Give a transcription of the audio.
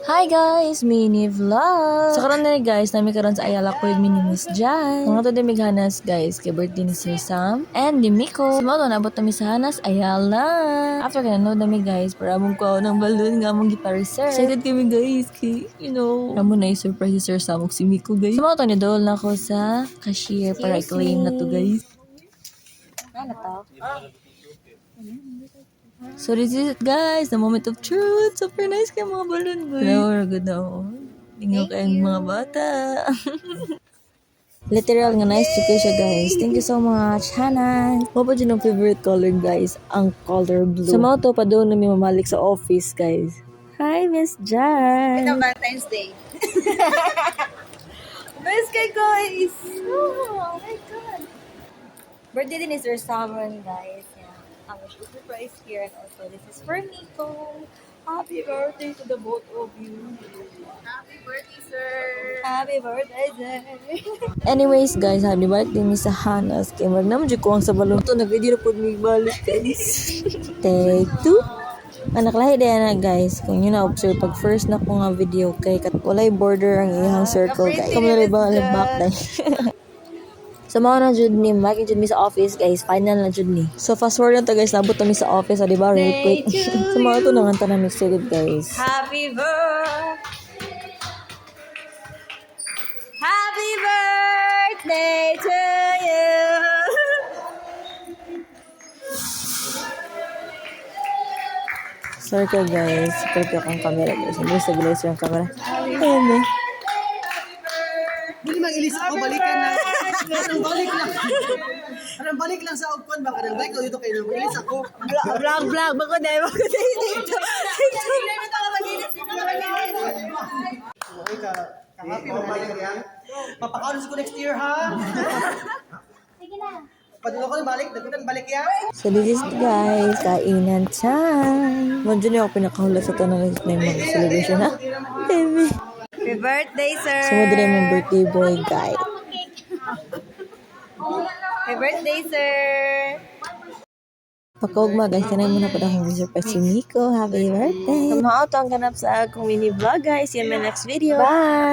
Hi guys! Mini vlog! So karon na guys, nami karon sa Ayala ko yung mini Miss Jan. Mga to din mighanas guys, kay birthday ni Sir Sam and ni Miko. So mga to nabot na mi sa Hanas Ayala. After ka nanood nami guys, para mong kuha ng balloon nga mong gipa-reserve. Excited kami guys, kay ramon na i-surprise si Sir Sam ug si Miko guys. So mga to nidol na ako sa cashier para i-claim na to guys. Ano to? So this is it guys, the moment of truth. Super nice kayo mga balloon boy. Hello, good na. Tingnan kayong mga bata. Literal nga nice to siya guys. Thank you so much, Hannah. Mo pa dyan ang favorite color guys, ang color blue. Sa mga to pa doon na may mamalik sa office guys. Hi Miss Jan. Ito Valentine's Day. Best kay guys. Oh my God. Birthday din ni Sir Samuel guys. I wish to surprise here, and also this is for Nico. Happy birthday to the both of you. Happy birthday, sir. Happy birthday, sir. Anyways guys, happy birthday ni sa Hanas. Kaya magnam dyan ko ang sa balon. Ito, nag-video na po ni balik guys. Take 2. Anak lahi din na guys. Kung yun na-observe, pag first na ko nga video kay walay border ang iyang circle guys. Kamo na rin ba ang back guys. So, mga na dyan ni Mike, dyan mi sa office, guys. Final na dyan ni. So, fast forward lang to, guys. Nabot na mi sa office, o, diba? Real quick. So, mga ito nanganta na mix good, guys. Happy birthday to you. Sorry ka, guys. Sorry ka kang camera, guys. Hindi stabilizer yung camera. Ayan, eh. Hindi mag-ilis ako, balikan na. Anong balik lang. Anong balik lang sa upon ba? Anong balik ko dito kayo. Mag-ilis ako. Vlog. Bako dahil dito. Okay ka. Happy mo balik yan. Papakaon ko next year, ha? Sige na. Padulong ko na balik. Dagutan balik yan. So, this is guys. Kainan time. Medyo niyo ako pinakahula sa tanong na yung mga celebration, ha? Baby. Happy birthday, sir. So, mo din yung birthday boy, guys. Happy birthday, sir. Pakogma, guys. Kanay mo na pa akong surprise si Miko. Happy birthday. So, mga auto ang ganap sa akong mini vlog, guys. See you in my next video. Bye!